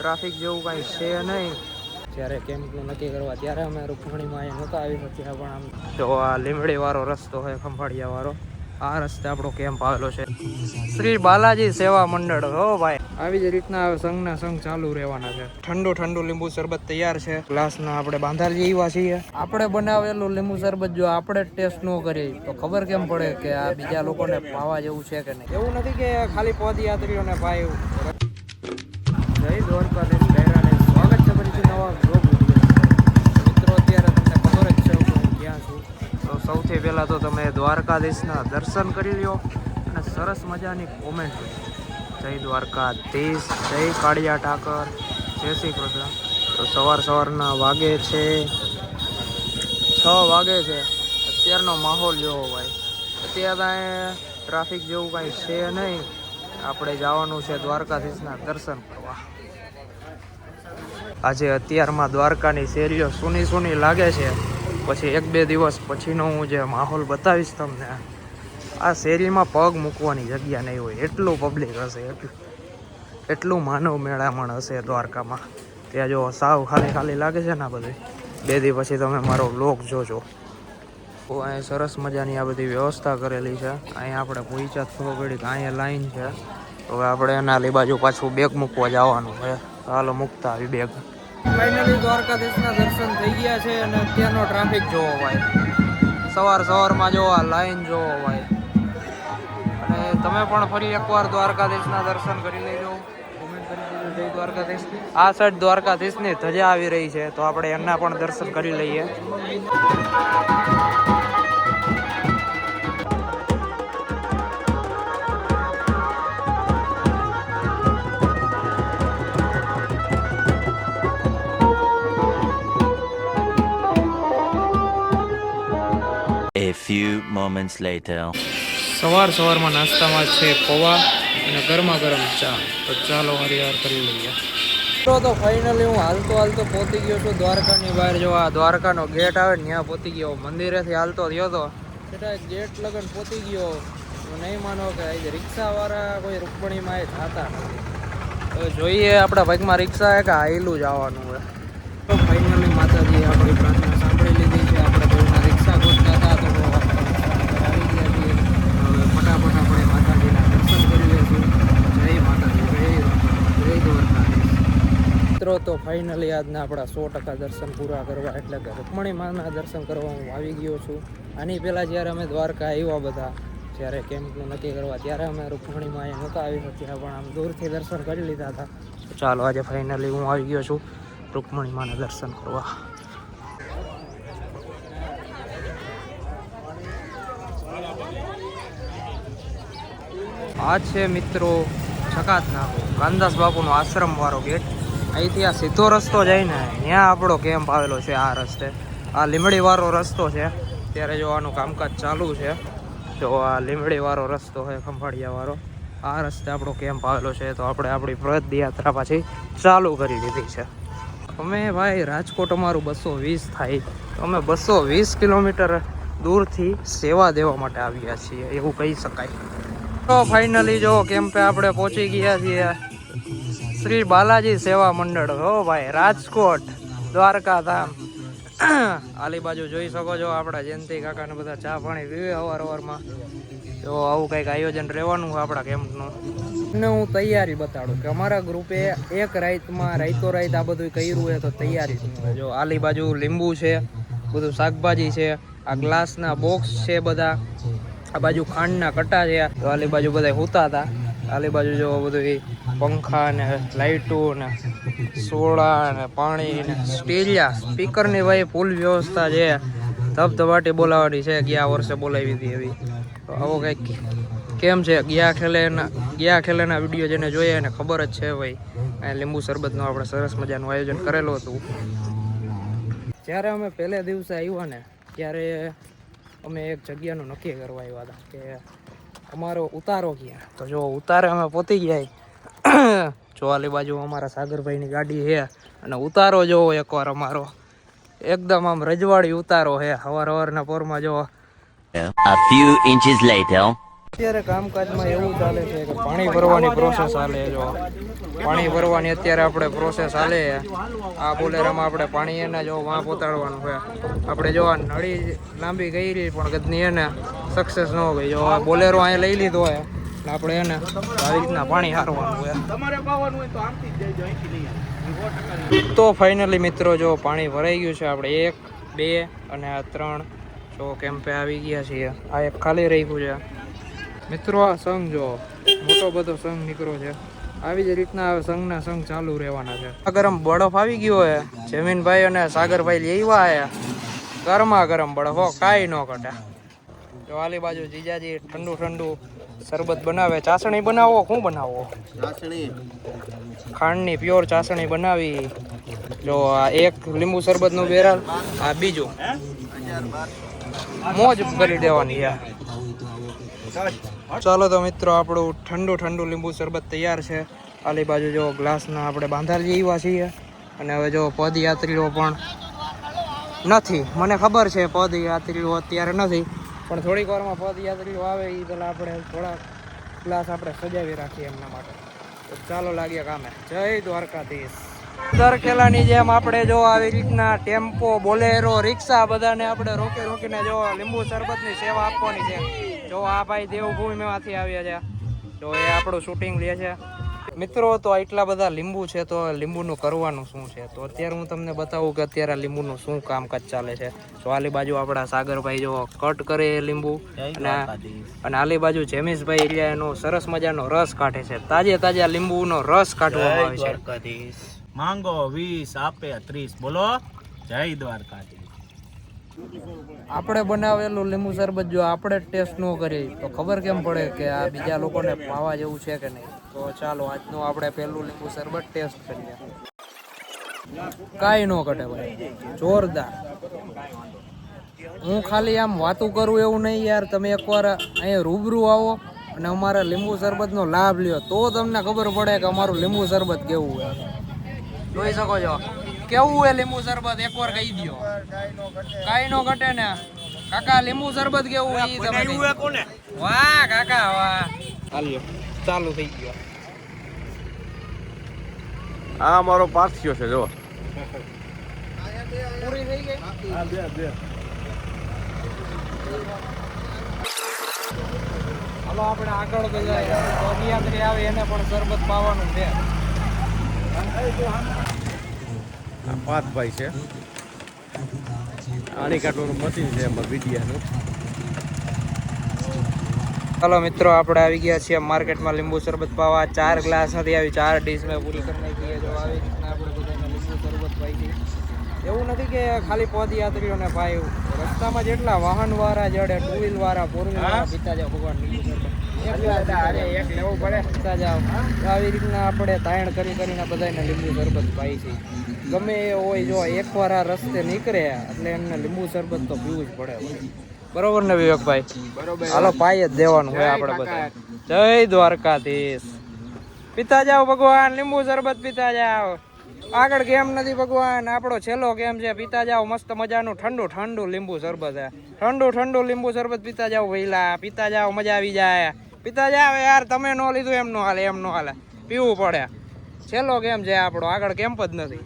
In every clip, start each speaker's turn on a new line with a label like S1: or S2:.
S1: Traffic જેવું કાંઈ છે નહીં. જ્યારે કેમ્પનું નક્કી કરવા ત્યારે અમે રૂકમણીમાં અહીંયા નહોતા આવી શક્યા, પણ આમ જો આ લીમડી વાળો રસ્તો હોય, ખંભાળિયા વાળો, આ રસ્તે આપણો કેમ્પ આવેલો છે. શ્રી બાલાજી સેવા મંડળ. હો ભાઈ, આવી જ રીતના સંઘના સંઘ ચાલુ રહેવાના છે. ઠંડુ ઠંડુ લીંબુ શરબત તૈયાર છે. ગ્લાસના આપણે બાંધારી એવા છીએ. આપણે બનાવેલું લીંબુ શરબત જો આપણે ટેસ્ટ ન કરીએ તો ખબર કેમ પડે કે આ બીજા લોકોને પાવા જેવું છે કે નહીં. એવું નથી કે ખાલી પદયાત્રીઓને ભાઈ. જય દ્વારકાધીશ ડાયરાને સ્વાગત છે ફરીથી નવા બ્લોગ વિડીયો. મિત્રો, અત્યારે તમને ખબર જ છે હું ક્યાં છું. તો સૌથી પહેલાં તો તમે દ્વારકાધીશના દર્શન કરી લ્યો અને સરસ મજાની કોમેન્ટ. જય દ્વારકાધીશ, જય કાળિયા ઠાકર, જય શ્રી કૃષ્ણ. તો સવારના વાગે છે 6 વાગે છે. અત્યારનો માહોલ જોવો ભાઈ. અત્યારે ટ્રાફિક જેવું કાંઈ છે નહીં. આપણે જવાનું છે દ્વારકાધીશના દર્શન કરવા. આજે અત્યારમાં દ્વારકાની શેરીઓ સૂની લાગે છે. પછી 1-2 દિવસ પછીનો હું જે માહોલ બતાવીશ તમને. આ શેરીમાં પગ મૂકવાની જગ્યા નહીં હોય એટલું પબ્લિક હશે, એટલું માનવ મેળામણ હશે દ્વારકામાં. ત્યાં જો સાવ ખાલી લાગે છે ને બધું. 2 દિવસ પછી તમે મારો વ્લોગ જોજો. તો અહીં સરસ મજાની આ બધી વ્યવસ્થા કરેલી છે. અહીંયા આપણે પહોંચ્યા થોડો ઘડીક અહીંયા લાઈન છે. હવે આપણે એના લી બાજુ પાછું બેગ મૂકવા જવાનું છે. ચાલો મૂકતા આવી બેગ. ફાઇનલી દ્વારકાધીશના દર્શન થઈ ગયા છે અને અત્યારનો ટ્રાફિક જોવો ભાઈ. સવારમાં જો આ લાઈન જોવો ભાઈ. અને તમે પણ ફરી એકવાર દ્વારકાધીશના દર્શન કરી લેજો. કોમેન્ટ કરી દેજો જય દ્વારકાધીશ. આ સાઈડ દ્વારકાધીશની ધજા આવી રહી છે તો આપણે એના પણ દર્શન કરી લઈએ.
S2: A few moments later.
S1: સવારમાં નાસ્તામાં છે પૌવા અને ગરમા ગરમ ચા. તો ચાલો હરિયાર કરી લઈએ. તો ફાઇનલી હું હાલતો પહોંચી ગયો છું દ્વારકાની બહાર. જો આ દ્વારકાનો ગેટ આવે ને ત્યાં પહોંચી ગયો. મંદિરેથી હાલતો થયો તો સેટા ગેટ લગન પહોંચી ગયો. નહીં માનો કે આજે રિક્ષાવાળા કોઈ રૂકમણીમાં એ થતા નથી. તો જોઈએ આપણા ભાગમાં રિક્ષા કે હાઈલું જવાનું હોય. તો ફાઇનલી માતાજી આપણી પ્રાર્થના સાંભળી લીધી છે. આપણે કોઈના રિક્ષા ગોતતા હતા તો આવી ગયા છીએ. હવે ફટાફટ આપણે માતાજીના દર્શન કરી લઈશું. જય માતાજી, જય દ્વારકાધીશ. મિત્રો, તો ફાઇનલી આજના આપણા 100% દર્શન પૂરા કરવા એટલે કે રૂકમણી માના દર્શન કરવા હું આવી ગયો છું. આની પહેલાં જ્યારે અમે દ્વારકા આવ્યા બધા, જ્યારે કેમ્પનું નક્કી કરવા ત્યારે અમે રૂકમણીમાં અહીંયા નહોતા આવી શક્યા, પણ આમ દૂરથી દર્શન કરી લીધા હતા. તો ચાલો આજે ફાઇનલી હું આવી ગયો છું રૂકમણી માના દર્શન કરવા. આ છે મિત્રો છકાત નાકો કાનદાસ બાપુનો આશ્રમ વાળો ગેટ. અહીંથી આ સીધો રસ્તો જાય ને ત્યાં આપણો કેમ્પ આવેલો છે. આ રસ્તે આ લીમડી વાળો રસ્તો છે. ત્યારે જો આનું કામકાજ ચાલુ છે. જો આ લીમડી વાળો રસ્તો હોય, ખંભાળિયા વાળો, આ રસ્તે આપણો કેમ્પ આવેલો છે. તો આપણે આપણી પદયાત્રા પાછી ચાલુ કરી દીધી છે. અમે ભાઈ રાજકોટ અમારું 220 થાય તો અમે 220 કિલોમીટર દૂરથી સેવા દેવા માટે આવ્યા છીએ એવું કહી શકાય. તો ફાઇનલી જો કેમ્પે આપણે પહોંચી ગયા છીએ. શ્રી બાલાજી સેવા મંડળ. હો ભાઈ, રાજકોટ દ્વારકા ધામ. આલી બાજુ જોઈ શકો છો આપણા જયંતિ કાકાને બધા ચા પાણી પીવે સવારમાં. તો આવું કંઈક આયોજન રહેવાનું છે આપણા કેમ્પનું. અને હું તૈયારી બતાડું કે અમારા ગ્રુપે એક રાતમાં રાત આ બધું કર્યું હોય તો તૈયારી શું હોય. જો આલી બાજુ લીંબુ છે, બધું શાકભાજી છે, આ ગ્લાસના બોક્સ છે બધા, આ બાજુ ખાંડના કટ્ટા છે. તો આલી બાજુ બધા સૂતા હતા. આલી બાજુ જો બધું પંખા ને લાઇટો ને સોડા ને પાણી ને સ્ટીલિયા સ્પીકરની ભાઈ ફૂલ વ્યવસ્થા છે. ધબધબાટી બોલાવવાની છે. ગયા વર્ષે બોલાવી હતી એવી. તો આવો કંઈક કેમ છે. ગયા ખેલેના વિડીયો જેને જોઈએ એને ખબર જ છે ભાઈ. અહીંયા લીંબુ શરબતનું આપણે સરસ મજાનું આયોજન કરેલું હતું. જ્યારે અમે પહેલે દિવસે આવ્યા ને ત્યારે અમે એક જગ્યાનું નક્કી કરવા આવ્યા હતા કે અમારો ઉતારો ક્યાં. તો જો ઉતારે અમે પહોંચી ગયા. ચોવાલી બાજુ અમારા સાગરભાઈની ગાડી છે અને ઉતારો જોવો એકવાર અમારો એકદમ આમ રજવાડી ઉતારો છે. સવારના પોરમાં જો
S2: A few inches later.
S1: અત્યારે કામકાજમાં એવું ચાલે છે કે પાણી ભરવાની પ્રોસેસ ચાલે. જો પાણી ભરવાની અત્યારે આપણે પ્રોસેસ ચાલે. આ બોલેરામાં આપણે પાણી એને જો વાં પોતાડવાનું છે. આપણે જો આ નળી લાંબી કરી પણ કદની એને સક્સેસ ન ગઈ. જો આ બોલેરો અહીંયા લઈ લીધો હોય ને આપણે એને આવી રીતના પાણી હારવાનું હોય. તો ફાઇનલી મિત્રો જો પાણી ભરાઈ ગયું છે. આપણે 1 2 અને આ 3 જો કેમ્પે આવી ગયા છીએ. આ એક ખાલી રાખ્યું છે મિત્રો. આ સંઘ જો મોટો બધો સંઘ નીકળ્યો છે. આવી જ રીતના સંઘના સંઘ ચાલુ રહેવાના છે. ગરમ બરફ આવી ગયો હે. જમીનભાઈ અને સાગરભાઈ લેવા આયા. ગરમા ગરમ બરફ હો, કાંઈ ન ઘટે. જો આલી બાજુ જીજાજી ઠંડુ ઠંડુ શરબત બનાવે. ચાસણી બનાવો? શું બનાવો? ચાસણી, ખાંડની પ્યોર ચાસણી બનાવી. જો આ એક લીંબુ શરબતનું બેરલ, આ બીજું મોજ કરી દેવાની યાર. ચાલો તો મિત્રો આપણું ઠંડુ ઠંડુ લીંબુ શરબત તૈયાર છે. આલી બાજુ જો ગ્લાસના આપણે બાંધારી જેવા છીએ. અને હવે જો પદયાત્રીઓ પણ નથી. મને ખબર છે પદયાત્રીઓ અત્યારે નથી, પણ થોડીક વારમાં પદયાત્રીઓ આવે એ પહેલાં આપણે થોડા ગ્લાસ આપણે સજાવી રાખીએ એમના માટે. તો ચાલો લાગીએ કામે. જય દ્વારકાધીશ. દરખેલાની જેમ આપણે જો આવી રીતના ટેમ્પો, બોલેરો, રિક્ષા બધાને આપણે રોકીને જો લીંબુ શરબતની સેવા આપવાની છે. જો આ ભાઈ દેવભૂમિમાંથી આવ્યા છે. જો એ આપણું શૂટિંગ લે છે મિત્રો. તો એટલા બધા લીંબુ છે તો લીંબુનું કરવાનું શું છે? તો અત્યારે હું તમને બતાવું કે અત્યારે લીંબુનું શું કામકાજ ચાલે છે. તો આલી બાજુ આપણા સાગરભાઈ જો કટ કરે લીંબુ, અને આલી બાજુ જેમીશભાઈ એટલે એનો સરસ મજાનો રસ કાઢે છે. તાજા લીંબુનો રસ કાઢવામાં આવે છે.
S3: માંગો 20 આપે 30. બોલો જય દ્વારકાધીશ.
S1: આપણે બનાવેલું લીંબુ શરબત જો આપણે ટેસ્ટ ન કરીએ તો ખબર કેમ પડે કે આ બીજા લોકોને પાવા જેવું છે કે નહીં? તો ચાલો આજનું આપણે પહેલું લીંબુ શરબત ટેસ્ટ કરીએ. કાંઈ ન ઘટે ભાઈ, જોરદાર. હું ખાલી આમ વાતું કરું એવું નહીં યાર. તમે એકવાર અહીંયા રૂબરૂ આવો અને અમારા લીંબુ શરબતનો લાભ લ્યો તો તમને ખબર પડે કે અમારું લીંબુ શરબત કેવું હોય. જોઈ શકો છો કેવું હે લીંબુ શરબત. એકવાર કહી દો. કાંઈ નો ઘટે ને કાકા. લીંબુ શરબત કેવું ઈ તમે કોને? વાહ કાકા વાહ. હાલ્યો ચાલુ થઈ ગયો.
S4: આ મારો પાર્થિયો છે જો.
S1: પૂરી થઈ ગઈ.
S4: હા બે.
S1: હાલો આપણે આગળ જઈએ. પદયાત્રી આવે એને પણ શરબત પાવાનું છે.
S4: આ પાર્થભાઈ છે. આણી કાઢવાનું મશીન છે એમાં વિડિયાનું.
S1: ચાલો મિત્રો આપણે આવી ગયા છીએ માર્કેટમાં લીંબુ શરબત પાવા. 4 ગ્લાસ હતી આવી 4 ડીશ મેં પૂરી કરી નાખી. જો આવી રીતના આપણે બધાને લીંબુ શરબત પાઈ દઈએ. એવું નથી કે ખાલી પદયાત્રીઓને ભાઈ, રસ્તામાં જેટલા વાહનવાળા જડે, 2 વ્હીલ વાળા, 4 વ્હીલ વાળા પીતા જાવ ભગવાન લીંબુ શરબત. એક લેવું પડે પીતા જાવ. આવી રીતના આપણે તાયણ કરીને બધાને લીંબુ શરબત પાઈ છે. ગમે એ હોય જો એકવાર આ રસ્તે નીકળે એટલે એમને લીંબુ શરબત તો પીવું જ પડે. બરોબર ને વિવેકભાઈ? બરોબર. હાલો પાઈ જ દેવાનું હોય આપણે બધા. જય દ્વારકાધીશ. પીતા જાવ ભગવાન લીંબુ શરબત પીતા જાવ. આગળ કેમ નથી ભગવાન, આપણો છેલ્લો કેમ છે. પીતા જાવ મસ્ત મજાનું ઠંડુ લીંબુ શરબત હે. ઠંડુ લીંબુ શરબત પીતા જાવ પહેલા. પીતા જાવ મજા આવી જાય. પીતા જાવ યાર. તમે ન લીધું એમ નો હાલે. પીવું પડે. છેલ્લો કેમ છે આપણો, આગળ કેમ્પ જ નથી.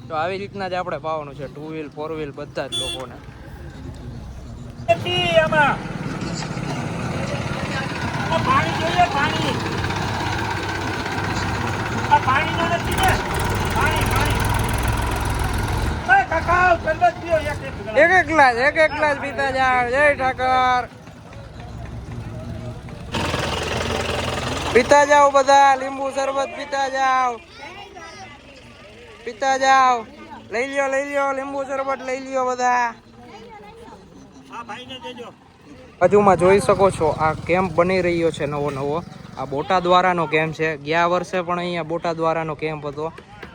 S1: તો આવી રીતના જ આપણે પાવાનું છે. 2 વ્હીલ 4 વ્હીલ બધા જ લોકોને. એક ગ્લાસ પીતા જાવ. જય ઠાકર. પીતા જાવ બધા લીંબુ શરબત પીતા જાવ. લઈ લ્યો લીંબુ શરબત લઈ લ્યો બધા. બાજુમાં જોઈ શકો છો આ કેમ્પ બની રહ્યો છે નવો. આ બોટાદ વાળાનો કેમ્પ છે. ગયા વર્ષે પણ અહીંયા બોટાદ વાળાનો કેમ્પ હતો.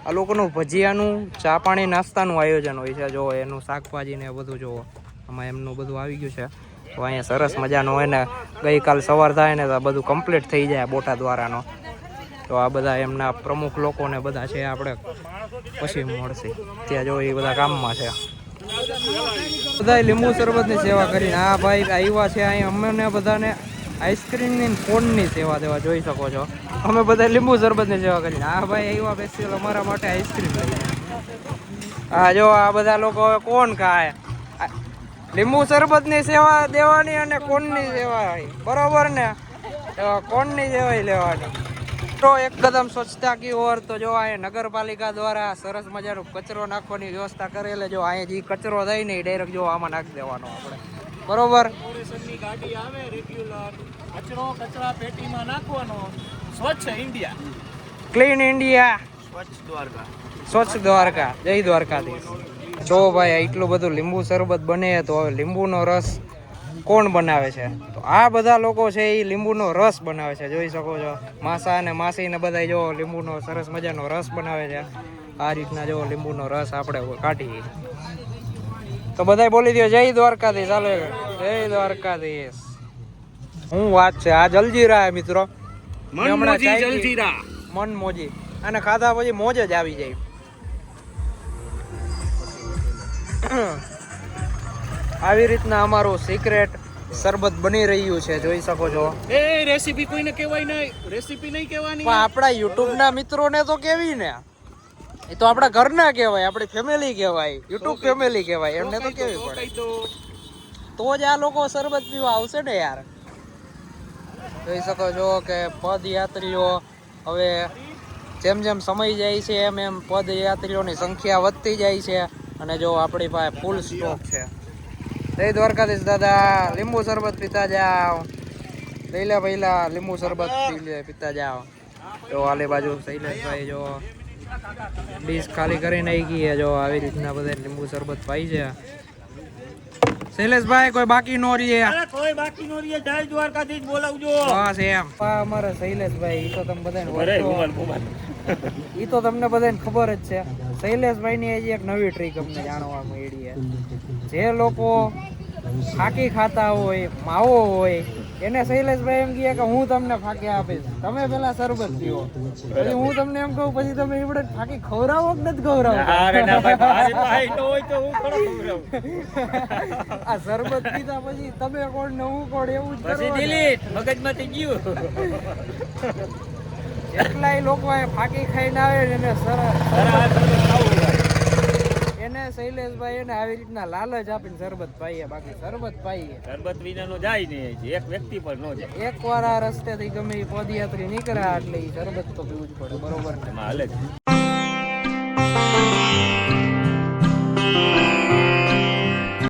S1: આ લોકોનું ભજીયાનું, ચા પાણી, નાસ્તાનું આયોજન હોય છે. જો એનું શાકભાજી ને બધું જોવો આમાં એમનું બધું આવી ગયું છે. તો અહીંયા સરસ મજાનું હોય ને ગઈકાલ સવાર થાય ને તો બધું કમ્પ્લીટ થઈ જાય બોટાદ વાળાનો. તો આ બધા એમના પ્રમુખ લોકો ને બધા છે. આપણે પછી મળશે ત્યાં જો એ બધા કામમાં છે. બધા લીંબુ શરબતની સેવા કરીને આ ભાઈ આવ્યા છે અહીં અમને બધાને આઈસ્ક્રીમની ને કોનની સેવા દેવા જોઈ શકો છો. અમે બધા લીંબુ શરબતની સેવા કરીને હા ભાઈ આવ્યા સ્પેશિયલ અમારા માટે આઈસ્ક્રીમ લઈને. હા જો આ બધા લોકો હવે કોણ ખાય, લીંબુ શરબતની સેવા દેવાની અને કોનની સેવા બરોબર ને, કોનની સેવા લેવાની. તો એકદમ સ્વચ્છતા કી ઓર તો જો અહીંયા નગરપાલિકા દ્વારા સરસ મજાનો કચરો નાખવાની વ્યવસ્થા કરેલે. જો અહીંયા જે કચરો થાય ને એ ડાયરેક્ટ જો આમાં નાખી દેવાનો આપણે, બરોબર.
S3: કોર્પોરેશનની ગાડી આવે રેગ્યુલર, કચરો કચરા પેટીમાં નાખવાનો. સ્વચ્છ ઇન્ડિયા,
S1: ક્લીન ઇન્ડિયા,
S3: સ્વચ્છ દ્વારકા.
S1: સ્વચ્છ દ્વારકા, જય દ્વારકાધીશ. જો ભાઈ એટલું બધું લીંબુ શરબત બને તો હવે લીંબુનો રસ કોણ બનાવે છે? તો આ બધા લોકો છે એ લીંબુનો રસ બનાવે છે, જોઈ શકો છો. માસા અને માસી ને બધા જો લીંબુનો સરસ મજાનો રસ બનાવે છે. આ રીતના જો લીંબુનો રસ આપણે કાઢીએ. તો બધાય બોલી દો જય દ્વારકાધીશ. ચાલો જય દ્વારકાધીશ. હું વાત છે આ જલજીરા હે મિત્રો,
S3: મનમોજી જલજીરા.
S1: મન મોજી, અને ખાધા પછી મોજ જ આવી જાય. આવી રીતના અમારું સિક્રેટ શરબત બની રહ્યું છે, જોઈ શકો છો.
S3: એ રેસીપી કોઈને કહેવાય નહીં, રેસીપી નહીં કહેવાની.
S1: પણ આપણા યુટ્યુબ ના મિત્રોને તો કેવી ને, એ તો આપણા ઘરના કહેવાય, આપણી ફેમિલી કહેવાય, યુટ્યુબ ફેમિલી કહેવાય, એમને તો કેવી પડે. તો જ આ લોકો શરબત પીવા આવશે ને યાર. જોઈ શકો છો કે પદયાત્રીઓ હવે જેમ જેમ સમય જાય છે એમ એમ પદયાત્રીઓની સંખ્યા વધતી જાય છે. અને જો આપણી પાસે ફૂલ સ્ટોક છે. જય દ્વારકાધીશ દાદા. લીંબુ શરબત પીતા જાઓ, લઈ લે પહેલા લીંબુ શરબત પીતા જાઓ. જો આલી બાજુ શૈલેષભાઈ જો ડીશ ખાલી કરી નાખી છે. જો આવી રીતના બધા લીંબુ શરબત પાઈ છે. શૈલેષભાઈ કોઈ બાકી નો રહીએ,
S3: કોઈ બાકી નો રહીએ. જય દ્વારકાધીશ બોલાવજો.
S1: બસ એમ. અમારા શૈલેષભાઈ ઈ તો તમે બધાને ઈ તો તમને બધાને ખબર જ છે. શૈલેષભાઈ ની હજી એક નવી ટ્રીક અમને જાણવા મળી છે. જે લોકો ફાકી ખાતા હોય, માવો હોય, એને શૈલેષભાઈ એમ કહે કે હું તમને ફાકી આપીશ, તમે પેલા શરબત પીવો, પછી હું તમને એમ કહું, પછી તમે એવડે ફાકી ખવડાવો કે નથી ખવડાવો? આ શરબત પીધા પછી તમે કોણ ને હું કોણ એવું જ કરો.
S3: મગજમાંથી ગયું.
S1: કેટલાય લોકો ફાકી ખાઈને આવે ને એને એને શૈલેષભાઈ એને આવી રીતના લાલચ આપીને શરબત પાઈએ, બાકી શરબત પાઈએ.
S3: શરબત વિનાનો જાય નહીં, એક વ્યક્તિ પર ન જાય.
S1: એકવાર આ રસ્તેથી ગમે એ પદયાત્રી નીકળ્યા એટલે એ શરબત તો પીવું જ પડે, બરોબર ને?
S3: હાલે જ.